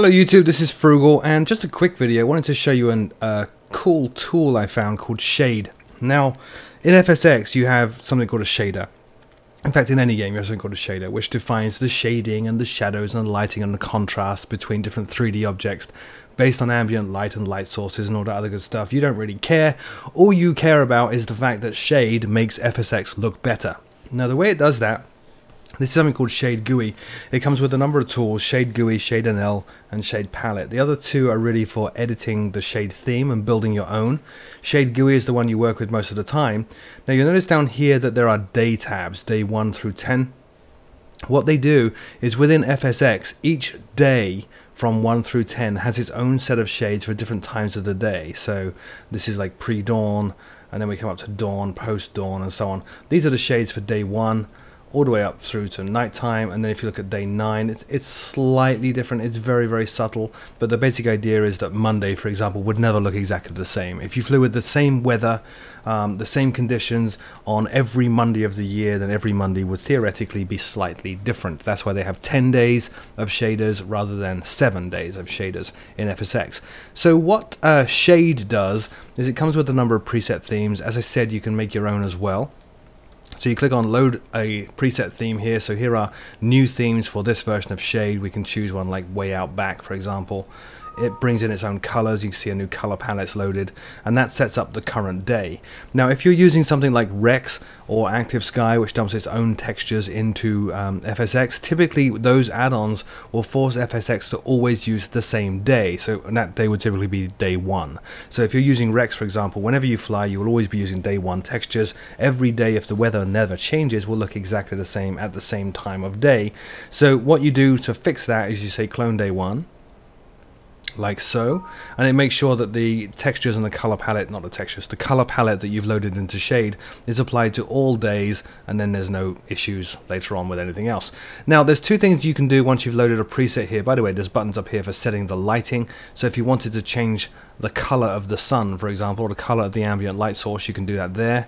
Hello YouTube, this is Froogle, and just a quick video. I wanted to show you a cool tool I found called Shade. Now, in FSX you have something called a shader. In fact, in any game you have something called a shader, which defines the shading and the shadows and the lighting and the contrast between different 3D objects based on ambient light and light sources and all that other good stuff. You don't really care. All you care about is the fact that Shade makes FSX look better. Now, the way it does that, this is something called Shade GUI. It comes with a number of tools: Shade GUI, Shade NL, and Shade Palette. The other two are really for editing the shade theme and building your own. Shade GUI is the one you work with most of the time. Now you'll notice down here that there are day tabs, day 1 through 10. What they do is within FSX, each day from 1 through 10 has its own set of shades for different times of the day. So this is like pre-dawn, and then we come up to dawn, post-dawn, and so on. These are the shades for day 1. All the way up through to nighttime, and then if you look at day 9, it's slightly different. It's very, very subtle, but the basic idea is that Monday, for example, would never look exactly the same. If you flew with the same weather, the same conditions on every Monday of the year, then every Monday would theoretically be slightly different. That's why they have 10 days of shaders rather than 7 days of shaders in FSX. So what Shade does is it comes with a number of preset themes. As I said, you can make your own as well. So you click on load a preset theme here. So here are new themes for this version of Shade. We can choose one like Way Out Back, for example. It brings in its own colors. You can see a new color palette's loaded, and that sets up the current day. Now, if you're using something like Rex or Active Sky, which dumps its own textures into FSX, typically those add-ons will force FSX to always use the same day. So and that day would typically be day 1. So if you're using Rex, for example, whenever you fly, you will always be using day 1 textures. Every day, if the weather never changes, will look exactly the same at the same time of day. So what you do to fix that is you say clone day 1. Like so, and it makes sure that the textures and the color palette, not the textures, the color palette that you've loaded into Shade is applied to all days, and then there's no issues later on with anything else. Now, there's two things you can do once you've loaded a preset here. By the way, there's buttons up here for setting the lighting. So if you wanted to change the color of the sun, for example, or the color of the ambient light source, you can do that there.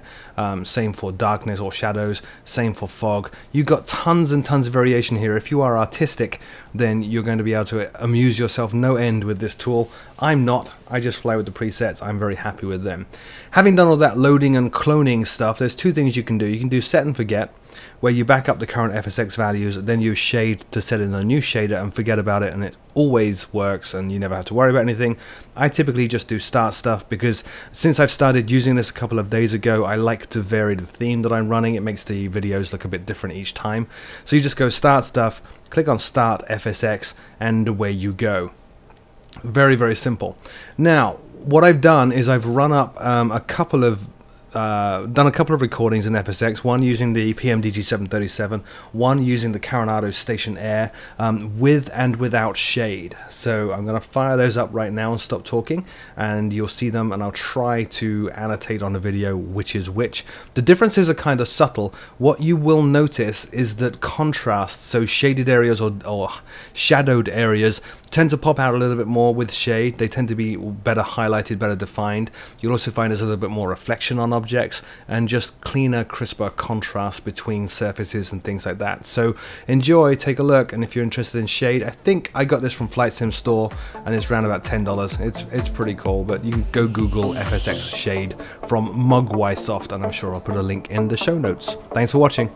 Same for darkness or shadows, same for fog. You've got tons and tons of variation here. If you are artistic, then you're going to be able to amuse yourself no end with this tool. I'm not. I just fly with the presets. I'm very happy with them. Having done all that loading and cloning stuff, there's two things you can do. You can do set and forget, where you back up the current FSX values, then use Shade to set in a new shader and forget about it, and it always works and you never have to worry about anything. I typically just do start stuff because since I've started using this a couple of days ago, I like to vary the theme that I'm running. It makes the videos look a bit different each time. So you just go start stuff, click on start FSX, and away you go. Very, very simple. Now, what I've done is I've run up done a couple of recordings in FSX, one using the PMDG737, one using the Coronado Station Air, with and without Shade. So I'm going to fire those up right now and stop talking, and you'll see them, and I'll try to annotate on the video which is which. The differences are kind of subtle. What you will notice is that contrast, so shaded areas or shadowed areas, tend to pop out a little bit more with Shade. They tend to be better highlighted, better defined. You'll also find there's a little bit more reflection on objects and just cleaner, crisper contrast between surfaces and things like that. So enjoy, take a look, and if you're interested in Shade, I think I got this from Flight Sim Store and it's around about $10. It's pretty cool, but you can go Google FSX Shade from Mogwaisoft, and I'm sure I'll put a link in the show notes. Thanks for watching.